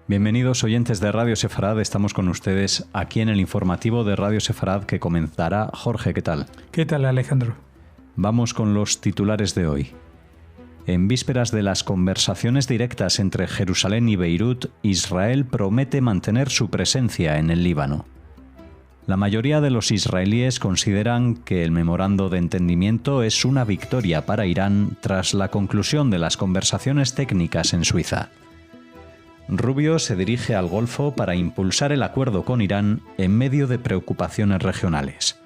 Bienvenidos oyentes de Radio Sefarad, estamos con ustedes aquí en el informativo de Radio Sefarad que comenzará. Jorge, ¿qué tal? ¿Qué tal, Alejandro? Vamos con los titulares de hoy. En vísperas de las conversaciones directas entre Jerusalén y Beirut, Israel promete mantener su presencia en el Líbano. La mayoría de los israelíes consideran que el memorando de entendimiento es una victoria para Irán tras la conclusión de las conversaciones técnicas en Suiza. Rubio se dirige al Golfo para impulsar el acuerdo con Irán en medio de preocupaciones regionales.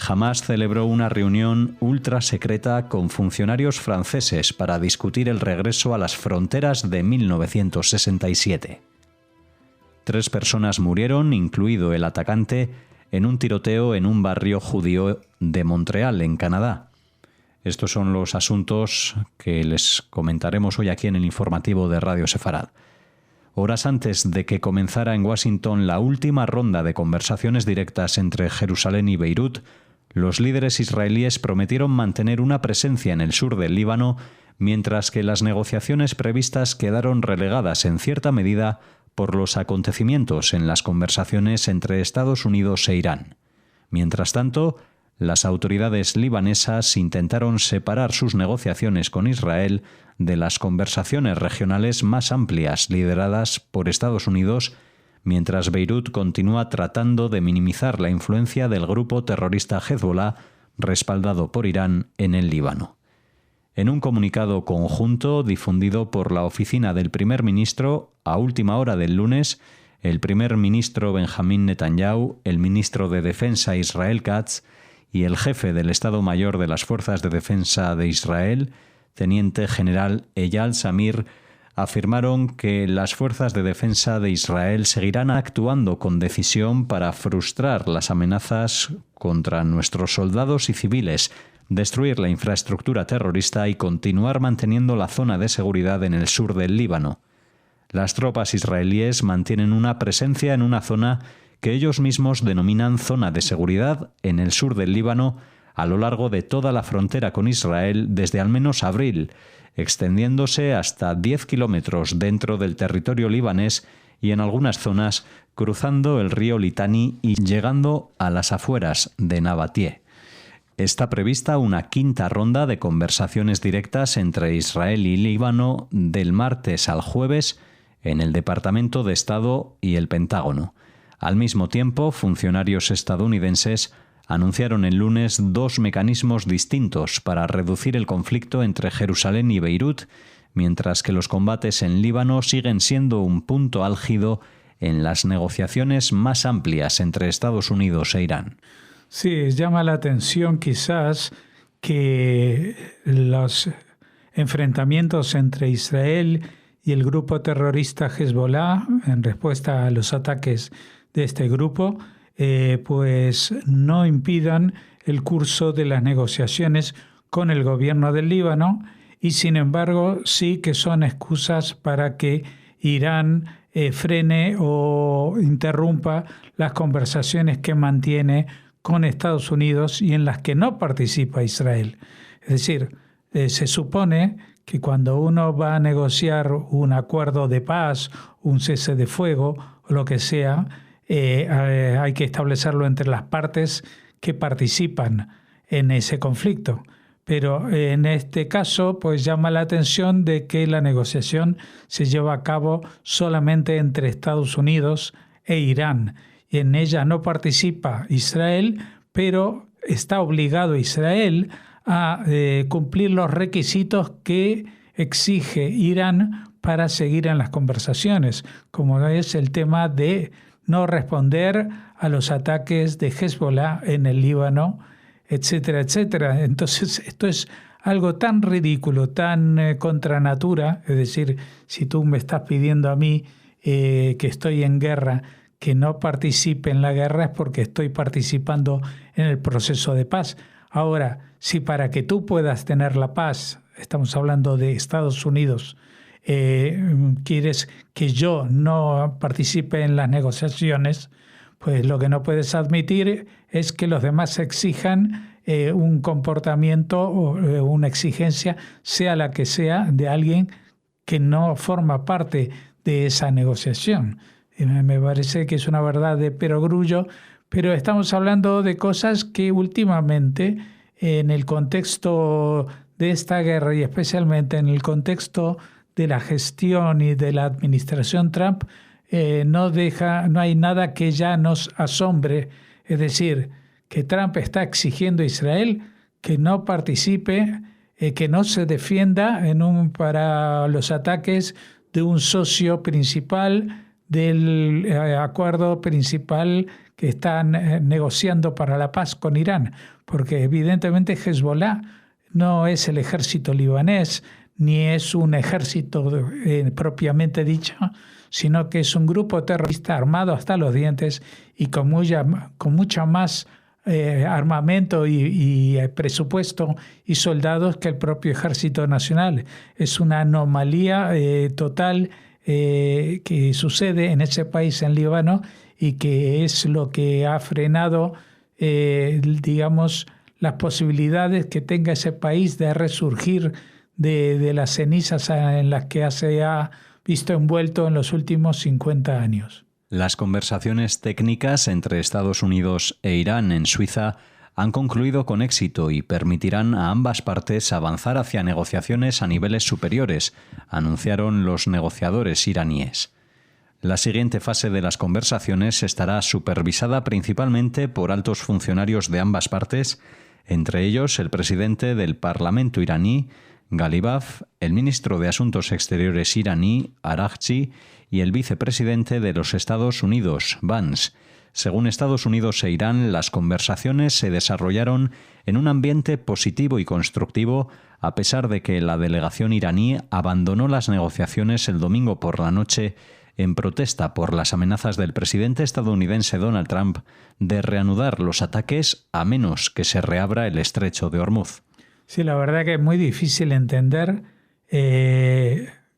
Hamás celebró una reunión ultra secreta con funcionarios franceses para discutir el regreso a las fronteras de 1967. 3 personas murieron, incluido el atacante, en un tiroteo en un barrio judío de Montreal, en Canadá. Estos son los asuntos que les comentaremos hoy aquí en el informativo de Radio Sefarad. Horas antes de que comenzara en Washington la última ronda de conversaciones directas entre Jerusalén y Beirut, los líderes israelíes prometieron mantener una presencia en el sur del Líbano, mientras que las negociaciones previstas quedaron relegadas en cierta medida por los acontecimientos en las conversaciones entre Estados Unidos e Irán. Mientras tanto, las autoridades libanesas intentaron separar sus negociaciones con Israel de las conversaciones regionales más amplias lideradas por Estados Unidos, mientras Beirut continúa tratando de minimizar la influencia del grupo terrorista Hezbollah, respaldado por Irán, en el Líbano. En un comunicado conjunto difundido por la oficina del primer ministro, a última hora del lunes, el primer ministro Benjamín Netanyahu, el ministro de Defensa Israel Katz y el jefe del Estado Mayor de las Fuerzas de Defensa de Israel, teniente general Eyal Zamir, afirmaron que las fuerzas de defensa de Israel seguirán actuando con decisión para frustrar las amenazas contra nuestros soldados y civiles, destruir la infraestructura terrorista y continuar manteniendo la zona de seguridad en el sur del Líbano. Las tropas israelíes mantienen una presencia en una zona que ellos mismos denominan zona de seguridad en el sur del Líbano, a lo largo de toda la frontera con Israel desde al menos abril, extendiéndose hasta 10 kilómetros dentro del territorio libanés y en algunas zonas cruzando el río Litani y llegando a las afueras de Nabatie. Está prevista una quinta ronda de conversaciones directas entre Israel y Líbano del martes al jueves en el Departamento de Estado y el Pentágono. Al mismo tiempo, funcionarios estadounidenses anunciaron el lunes 2 mecanismos distintos para reducir el conflicto entre Jerusalén y Beirut, mientras que los combates en Líbano siguen siendo un punto álgido en las negociaciones más amplias entre Estados Unidos e Irán. Sí, llama la atención quizás que los enfrentamientos entre Israel y el grupo terrorista Hezbollah, en respuesta a los ataques de este grupo, pues no impidan el curso de las negociaciones con el gobierno del Líbano, y sin embargo sí que son excusas para que Irán frene o interrumpa las conversaciones que mantiene con Estados Unidos y en las que no participa Israel. Es decir, se supone que cuando uno va a negociar un acuerdo de paz, un cese de fuego o lo que sea, hay que establecerlo entre las partes que participan en ese conflicto. Pero en este caso, pues llama la atención de que la negociación se lleva a cabo solamente entre Estados Unidos e Irán. Y en ella no participa Israel, pero está obligado Israel a cumplir los requisitos que exige Irán para seguir en las conversaciones, como es el tema de no responder a los ataques de Hezbollah en el Líbano, etcétera, etcétera. Entonces, esto es algo tan ridículo, tan contra natura, es decir, si tú me estás pidiendo a mí que estoy en guerra, que no participe en la guerra, es porque estoy participando en el proceso de paz. Ahora, si para que tú puedas tener la paz, estamos hablando de Estados Unidos, quieres que yo no participe en las negociaciones, pues lo que no puedes admitir es que los demás exijan un comportamiento o una exigencia, sea la que sea, de alguien que no forma parte de esa negociación. Me parece que es una verdad de perogrullo, pero estamos hablando de cosas que últimamente, en el contexto de esta guerra y especialmente en el contexto de la gestión y de la administración Trump, no hay nada que ya nos asombre. Es decir, que Trump está exigiendo a Israel que no participe, que no se defienda para los ataques de un socio principal del acuerdo principal que están negociando para la paz con Irán, porque evidentemente Hezbollah no es el ejército libanés, ni es un ejército propiamente dicho, sino que es un grupo terrorista armado hasta los dientes y con mucha más armamento y presupuesto y soldados que el propio Ejército Nacional. Es una anomalía total que sucede en ese país, en Líbano, y que es lo que ha frenado, digamos, las posibilidades que tenga ese país de resurgir de las cenizas en las que se ha visto envuelto en los últimos 50 años. Las conversaciones técnicas entre Estados Unidos e Irán en Suiza han concluido con éxito y permitirán a ambas partes avanzar hacia negociaciones a niveles superiores, anunciaron los negociadores iraníes. La siguiente fase de las conversaciones estará supervisada principalmente por altos funcionarios de ambas partes, entre ellos el presidente del Parlamento iraní, Ghalibaf, el ministro de Asuntos Exteriores iraní, Araghchi, y el vicepresidente de los Estados Unidos, Vance. Según Estados Unidos e Irán, las conversaciones se desarrollaron en un ambiente positivo y constructivo, a pesar de que la delegación iraní abandonó las negociaciones el domingo por la noche en protesta por las amenazas del presidente estadounidense Donald Trump de reanudar los ataques a menos que se reabra el estrecho de Hormuz. Sí, la verdad que es muy difícil entender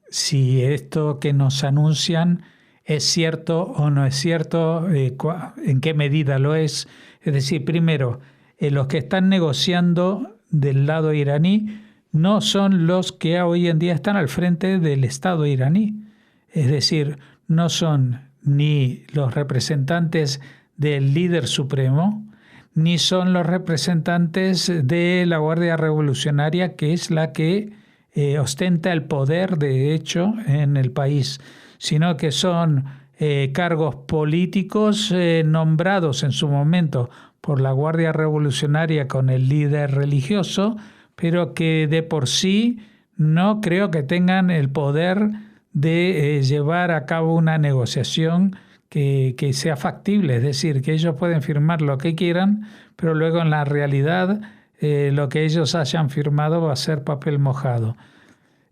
si esto que nos anuncian es cierto o no es cierto, en qué medida lo es. Es decir, primero, los que están negociando del lado iraní no son los que hoy en día están al frente del Estado iraní. Es decir, no son ni los representantes del líder supremo, ni son los representantes de la Guardia Revolucionaria, que es la que ostenta el poder, de hecho, en el país, sino que son cargos políticos nombrados en su momento por la Guardia Revolucionaria con el líder religioso, pero que de por sí no creo que tengan el poder de llevar a cabo una negociación que sea factible. Es decir, que ellos pueden firmar lo que quieran, pero luego en la realidad lo que ellos hayan firmado va a ser papel mojado.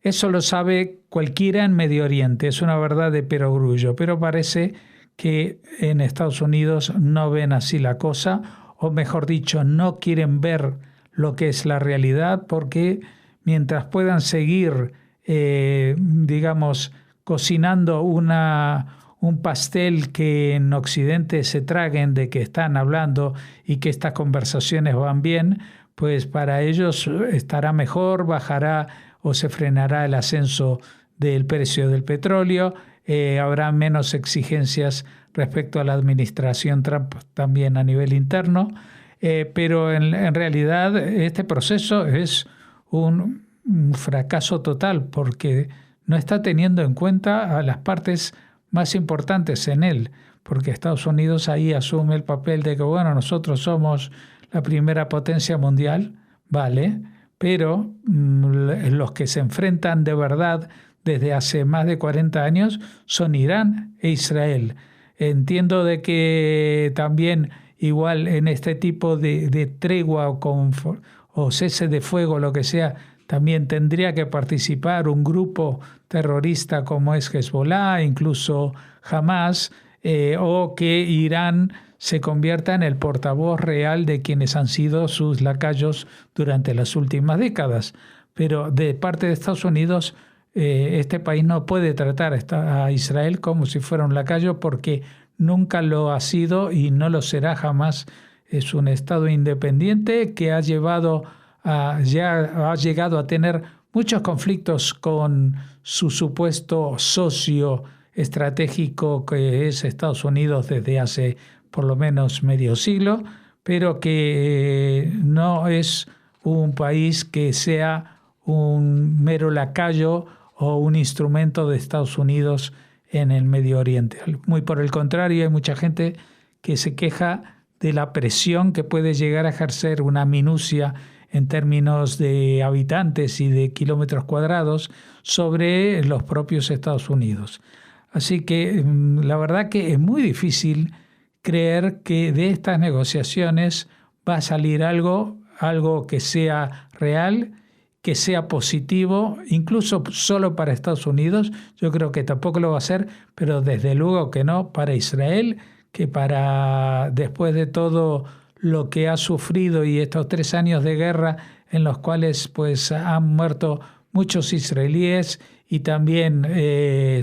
Eso lo sabe cualquiera en Medio Oriente, es una verdad de perogrullo, pero parece que en Estados Unidos no ven así la cosa, o mejor dicho, no quieren ver lo que es la realidad, porque mientras puedan seguir, digamos, cocinando un pastel que en Occidente se traguen de que están hablando y que estas conversaciones van bien, pues para ellos estará mejor, bajará o se frenará el ascenso del precio del petróleo, habrá menos exigencias respecto a la administración Trump también a nivel interno, pero en realidad este proceso es un fracaso total porque no está teniendo en cuenta a las partes más importantes en él, porque Estados Unidos ahí asume el papel de que, bueno, nosotros somos la primera potencia mundial, vale, pero los que se enfrentan de verdad desde hace más de 40 años son Irán e Israel. Entiendo de que también igual en este tipo de tregua o cese de fuego, lo que sea, también tendría que participar un grupo terrorista como es Hezbollah, incluso Hamas, o que Irán se convierta en el portavoz real de quienes han sido sus lacayos durante las últimas décadas. Pero de parte de Estados Unidos, este país no puede tratar a Israel como si fuera un lacayo porque nunca lo ha sido y no lo será jamás. Es un Estado independiente que ha llegado a tener muchos conflictos con su supuesto socio estratégico que es Estados Unidos desde hace por lo menos medio siglo, pero que no es un país que sea un mero lacayo o un instrumento de Estados Unidos en el Medio Oriente. Muy por el contrario, hay mucha gente que se queja de la presión que puede llegar a ejercer una minucia en términos de habitantes y de kilómetros cuadrados sobre los propios Estados Unidos. Así que la verdad que es muy difícil creer que de estas negociaciones va a salir algo que sea real, que sea positivo, incluso solo para Estados Unidos. Yo creo que tampoco lo va a hacer, pero desde luego que no para Israel, que después de todo lo que ha sufrido y estos 3 años de guerra en los cuales pues han muerto muchos israelíes y también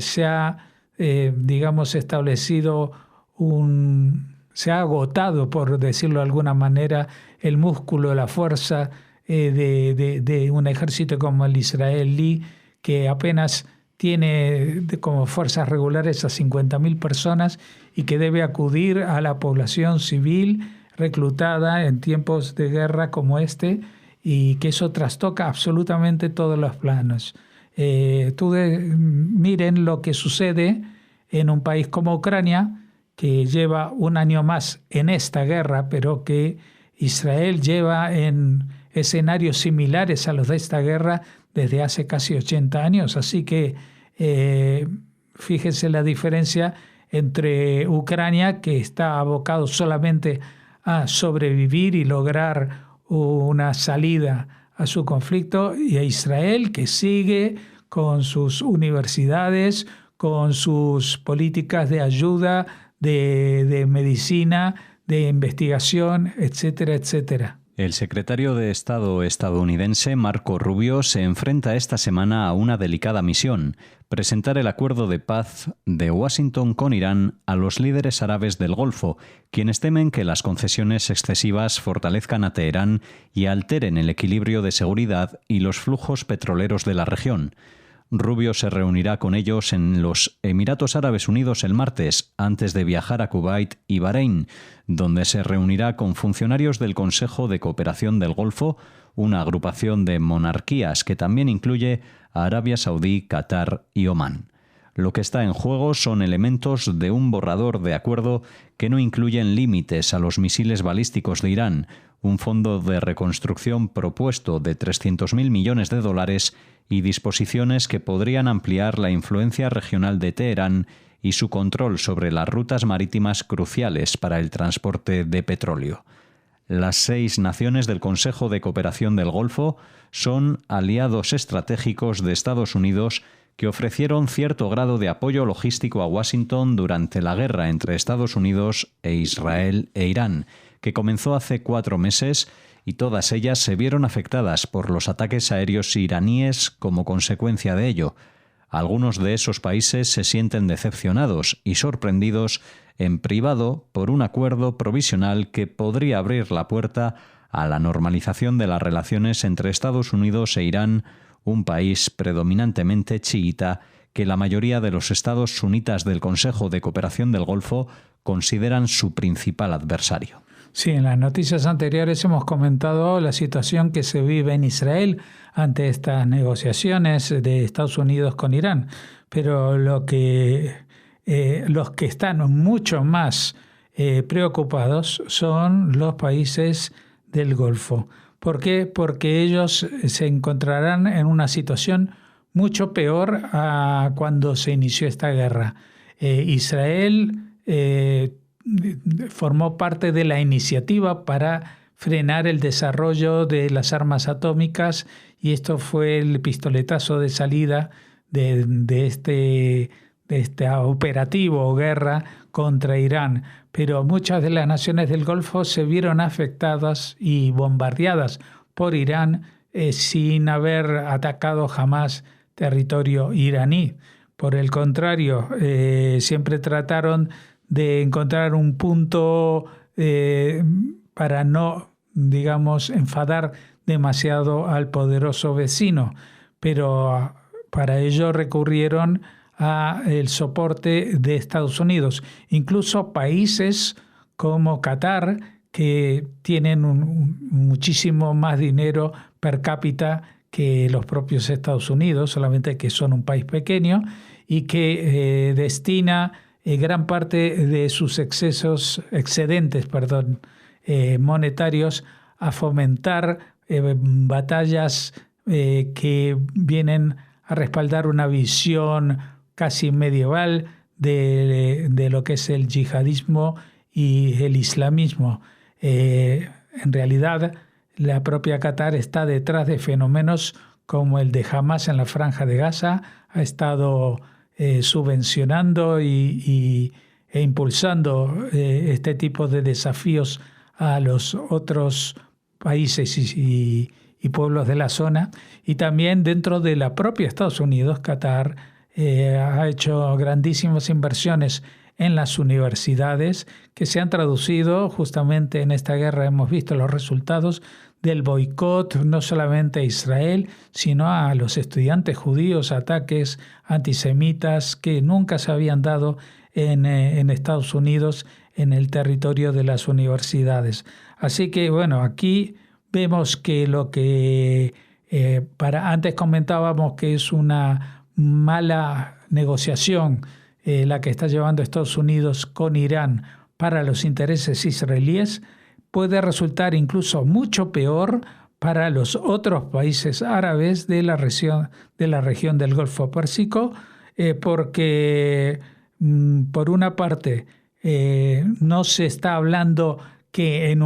se ha establecido se ha agotado, por decirlo de alguna manera, el músculo, la fuerza de un ejército como el israelí, que apenas tiene como fuerzas regulares a 50.000 personas y que debe acudir a la población civil reclutada en tiempos de guerra como este, y que eso trastoca absolutamente todos los planos. Miren lo que sucede en un país como Ucrania, que lleva un año más en esta guerra, pero que Israel lleva en escenarios similares a los de esta guerra desde hace casi 80 años. Así que fíjense la diferencia entre Ucrania, que está abocado solamente a sobrevivir y lograr una salida a su conflicto, y a Israel, que sigue con sus universidades, con sus políticas de ayuda, de medicina, de investigación, etcétera, etcétera. El secretario de Estado estadounidense Marco Rubio se enfrenta esta semana a una delicada misión: presentar el acuerdo de paz de Washington con Irán a los líderes árabes del Golfo, quienes temen que las concesiones excesivas fortalezcan a Teherán y alteren el equilibrio de seguridad y los flujos petroleros de la región. Rubio se reunirá con ellos en los Emiratos Árabes Unidos el martes, antes de viajar a Kuwait y Bahrein, donde se reunirá con funcionarios del Consejo de Cooperación del Golfo, una agrupación de monarquías que también incluye a Arabia Saudí, Qatar y Omán. Lo que está en juego son elementos de un borrador de acuerdo que no incluyen límites a los misiles balísticos de Irán, un fondo de reconstrucción propuesto de $300.000 millones y disposiciones que podrían ampliar la influencia regional de Teherán y su control sobre las rutas marítimas cruciales para el transporte de petróleo. Las 6 naciones del Consejo de Cooperación del Golfo son aliados estratégicos de Estados Unidos que ofrecieron cierto grado de apoyo logístico a Washington durante la guerra entre Estados Unidos e Israel e Irán, que comenzó hace 4 meses, y todas ellas se vieron afectadas por los ataques aéreos iraníes como consecuencia de ello. Algunos de esos países se sienten decepcionados y sorprendidos en privado por un acuerdo provisional que podría abrir la puerta a la normalización de las relaciones entre Estados Unidos e Irán, un país predominantemente chiita que la mayoría de los estados sunitas del Consejo de Cooperación del Golfo consideran su principal adversario. Sí, en las noticias anteriores hemos comentado la situación que se vive en Israel ante estas negociaciones de Estados Unidos con Irán, pero los que están mucho más preocupados son los países del Golfo. ¿Por qué? Porque ellos se encontrarán en una situación mucho peor a cuando se inició esta guerra. Israel formó parte de la iniciativa para frenar el desarrollo de las armas atómicas, y esto fue el pistoletazo de salida de este operativo o guerra contra Irán. Pero muchas de las naciones del Golfo se vieron afectadas y bombardeadas por Irán sin haber atacado jamás territorio iraní. Por el contrario, siempre trataron de encontrar un punto para no, enfadar demasiado al poderoso vecino, pero para ello recurrieron a el soporte de Estados Unidos. Incluso países como Qatar, que tienen muchísimo más dinero per cápita que los propios Estados Unidos, solamente que son un país pequeño, y que destina gran parte de sus excedentes monetarios a fomentar batallas que vienen a respaldar una visión casi medieval de lo que es el yihadismo y el islamismo. En realidad, la propia Qatar está detrás de fenómenos como el de Hamas en la Franja de Gaza, ha estado subvencionando e impulsando este tipo de desafíos a los otros países y pueblos de la zona. Y también dentro de la propia Estados Unidos, Qatar ha hecho grandísimas inversiones en las universidades que se han traducido justamente en esta guerra. Hemos visto los resultados del boicot no solamente a Israel, sino a los estudiantes judíos, ataques antisemitas que nunca se habían dado en Estados Unidos en el territorio de las universidades. Así que, bueno, aquí vemos que lo que antes comentábamos que es una mala negociación la que está llevando Estados Unidos con Irán para los intereses israelíes, puede resultar incluso mucho peor para los otros países árabes de la región del Golfo Pérsico, porque por una parte no se está hablando que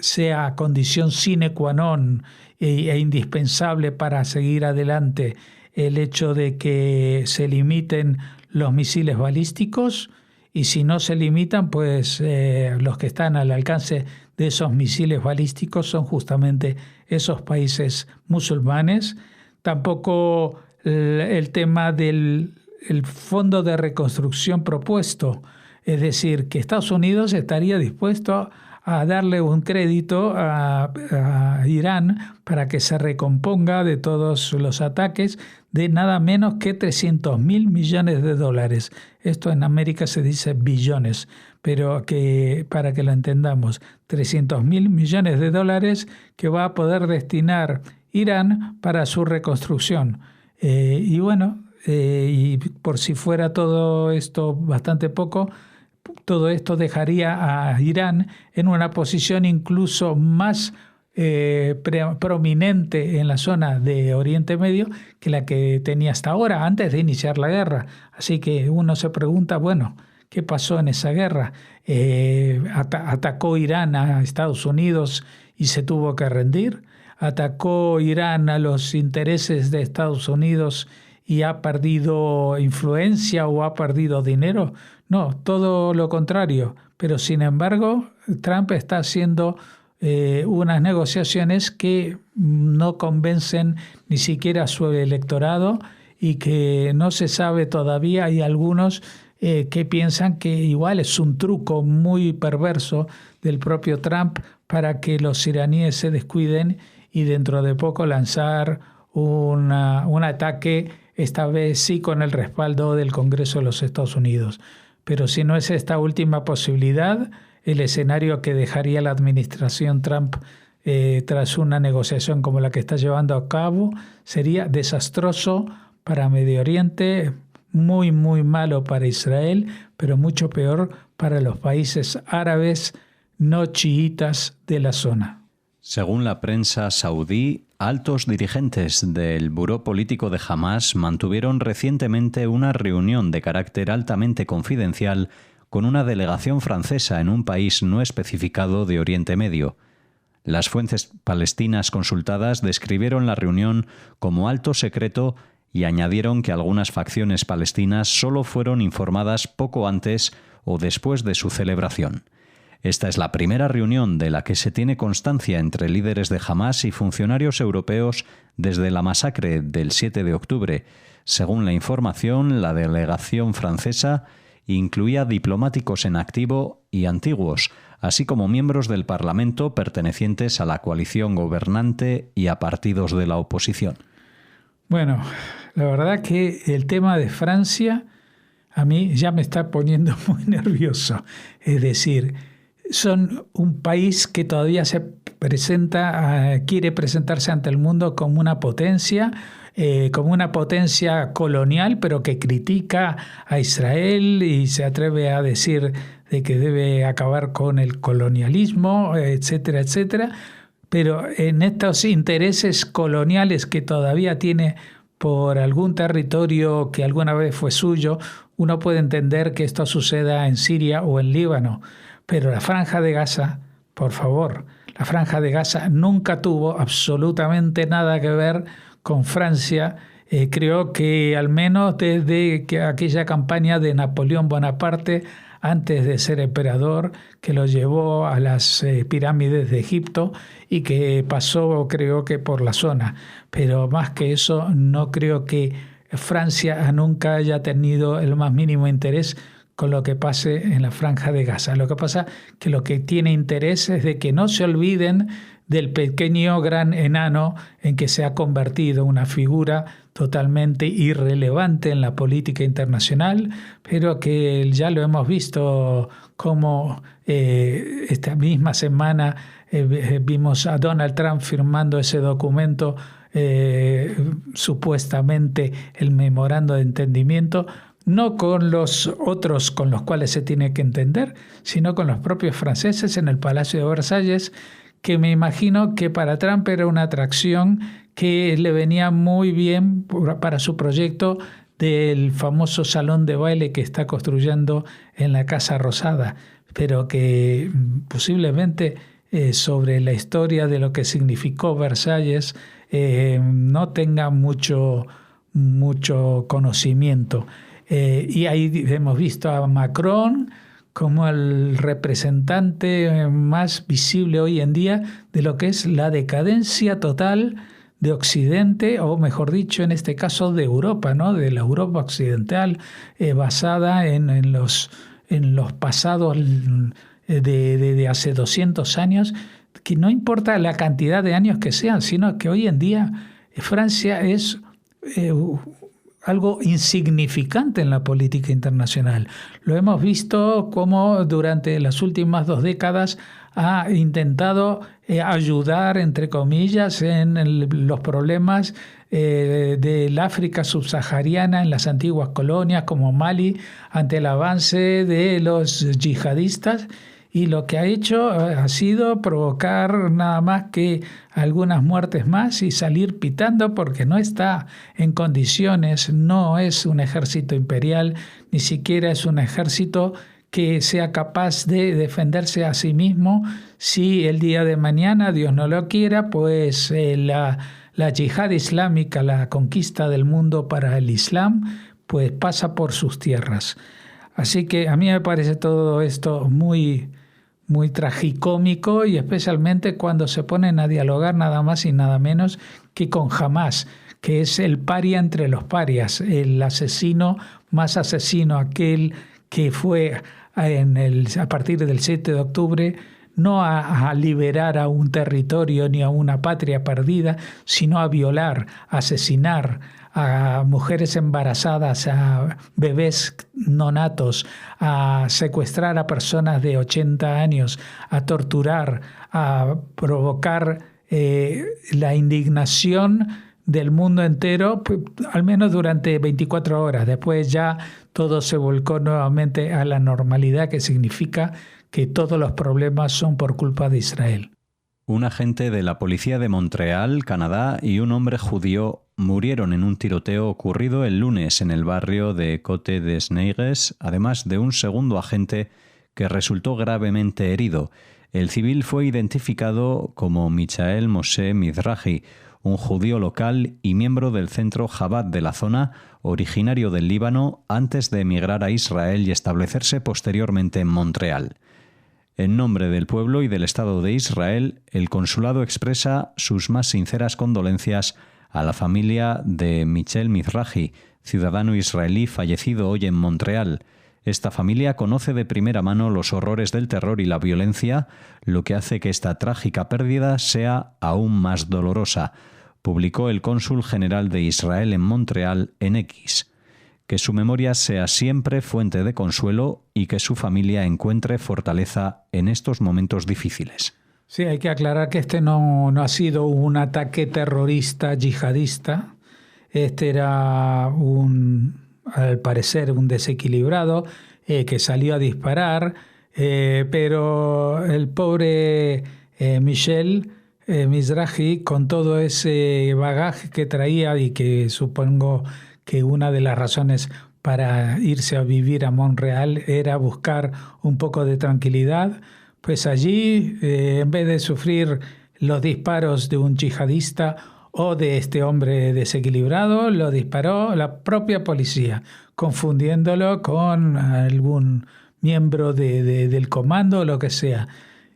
sea condición sine qua non e indispensable para seguir adelante el hecho de que se limiten los misiles balísticos, y si no se limitan, pues los que están al alcance de esos misiles balísticos son justamente esos países musulmanes. Tampoco el tema del fondo de reconstrucción propuesto, es decir, que Estados Unidos estaría dispuesto a darle un crédito a Irán para que se recomponga de todos los ataques de nada menos que $300.000 millones. Esto en América se dice billones, pero para que lo entendamos, $300.000 millones que va a poder destinar Irán para su reconstrucción. Y bueno, y por si fuera todo esto bastante poco, todo esto dejaría a Irán en una posición incluso más prominente en la zona de Oriente Medio que la que tenía hasta ahora, antes de iniciar la guerra. Así que uno se pregunta, bueno, ¿qué pasó en esa guerra? ¿Atacó Irán a Estados Unidos y se tuvo que rendir? ¿Atacó Irán a los intereses de Estados Unidos y ha perdido influencia o ha perdido dinero? No, todo lo contrario. Pero sin embargo, Trump está haciendo unas negociaciones que no convencen ni siquiera a su electorado y que no se sabe todavía. Hay algunos que piensan que igual es un truco muy perverso del propio Trump para que los iraníes se descuiden y dentro de poco lanzar un ataque, esta vez sí con el respaldo del Congreso de los Estados Unidos. Pero si no es esta última posibilidad, el escenario que dejaría la administración Trump tras una negociación como la que está llevando a cabo sería desastroso para Medio Oriente, muy, muy malo para Israel, pero mucho peor para los países árabes no chiitas de la zona. Según la prensa saudí, altos dirigentes del Buró Político de Hamas mantuvieron recientemente una reunión de carácter altamente confidencial con una delegación francesa en un país no especificado de Oriente Medio. Las fuentes palestinas consultadas describieron la reunión como alto secreto y añadieron que algunas facciones palestinas solo fueron informadas poco antes o después de su celebración. Esta es la primera reunión de la que se tiene constancia entre líderes de Hamas y funcionarios europeos desde la masacre del 7 de octubre. Según la información, la delegación francesa incluía diplomáticos en activo y antiguos, así como miembros del Parlamento pertenecientes a la coalición gobernante y a partidos de la oposición. Bueno, La verdad que el tema de Francia a mí ya me está poniendo muy nervioso. Es decir, son un país que todavía quiere presentarse ante el mundo como una potencia colonial, pero que critica a Israel y se atreve a decir de que debe acabar con el colonialismo, etcétera, etcétera. Pero en estos intereses coloniales que todavía tiene por algún territorio que alguna vez fue suyo, uno puede entender que esto suceda en Siria o en Líbano. Pero la Franja de Gaza, por favor, la Franja de Gaza nunca tuvo absolutamente nada que ver con Francia. Creo que al menos desde que aquella campaña de Napoleón Bonaparte, antes de ser emperador, que lo llevó a las pirámides de Egipto y que pasó, creo que por la zona. Pero más que eso, no creo que Francia nunca haya tenido el más mínimo interés con lo que pase en la Franja de Gaza. Lo que pasa que lo que tiene interés es de que no se olviden del pequeño gran enano en que se ha convertido, una figura totalmente irrelevante en la política internacional, pero que ya lo hemos visto como esta misma semana vimos a Donald Trump firmando ese documento, supuestamente el memorando de entendimiento, no con los otros con los cuales se tiene que entender, sino con los propios franceses en el Palacio de Versalles, que me imagino que para Trump era una atracción que le venía muy bien para su proyecto del famoso salón de baile que está construyendo en la Casa Rosada, pero que posiblemente sobre la historia de lo que significó Versalles no tenga mucho conocimiento. Y ahí hemos visto a Macron como el representante más visible hoy en día de lo que es la decadencia total de Occidente, o mejor dicho, en este caso de Europa, ¿no? De la Europa occidental, basada en los pasados de hace 200 años, que no importa la cantidad de años que sean, sino que hoy en día Francia es algo insignificante en la política internacional. Lo hemos visto como durante las últimas 2 décadas ha intentado ayudar, entre comillas, en los problemas del África subsahariana, en las antiguas colonias como Mali, ante el avance de los yihadistas. Y lo que ha hecho ha sido provocar nada más que algunas muertes más y salir pitando porque no está en condiciones, no es un ejército imperial, ni siquiera es un ejército que sea capaz de defenderse a sí mismo. Si el día de mañana, Dios no lo quiera, pues la yihad islámica, la conquista del mundo para el Islam, pues pasa por sus tierras. Así que a mí me parece todo esto muy tragicómico, y especialmente cuando se ponen a dialogar nada más y nada menos que con Hamás, que es el paria entre los parias, el asesino más asesino, aquel que fue a partir del 7 de octubre no a liberar a un territorio ni a una patria perdida, sino a violar, a asesinar a mujeres embarazadas, a bebés nonatos, a secuestrar a personas de 80 años, a torturar, a provocar la indignación del mundo entero, al menos durante 24 horas. Después ya todo se volcó nuevamente a la normalidad, que significa que todos los problemas son por culpa de Israel. Un agente de la policía de Montreal, Canadá, y un hombre judío murieron en un tiroteo ocurrido el lunes en el barrio de Côte-des-Neiges, además de un segundo agente que resultó gravemente herido. El civil fue identificado como Michael Moshe Mizrahi, un judío local y miembro del centro Chabad de la zona, originario del Líbano, antes de emigrar a Israel y establecerse posteriormente en Montreal. En nombre del pueblo y del Estado de Israel, el consulado expresa sus más sinceras condolencias a la familia de Michael Mizrahi, ciudadano israelí fallecido hoy en Montreal. Esta familia conoce de primera mano los horrores del terror y la violencia, lo que hace que esta trágica pérdida sea aún más dolorosa. publicó el cónsul general de Israel en Montreal en X. Que su memoria sea siempre fuente de consuelo y que su familia encuentre fortaleza en estos momentos difíciles. Sí, hay que aclarar que este no ha sido un ataque terrorista yihadista. Este era al parecer, un desequilibrado que salió a disparar, pero el pobre Michel Mizrahi, con todo ese bagaje que traía y que supongo que una de las razones para irse a vivir a Montreal era buscar un poco de tranquilidad, pues allí, en vez de sufrir los disparos de un yihadista o de este hombre desequilibrado, lo disparó la propia policía, confundiéndolo con algún miembro del comando o lo que sea.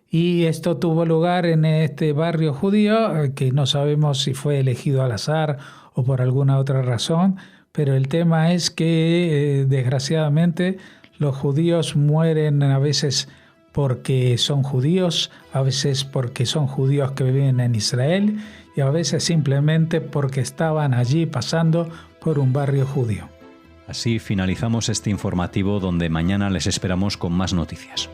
Y esto tuvo lugar en este barrio judío, que no sabemos si fue elegido al azar o por alguna otra razón, pero el tema es que desgraciadamente los judíos mueren a veces porque son judíos, a veces porque son judíos que viven en Israel y a veces simplemente porque estaban allí pasando por un barrio judío. Así finalizamos este informativo donde mañana les esperamos con más noticias.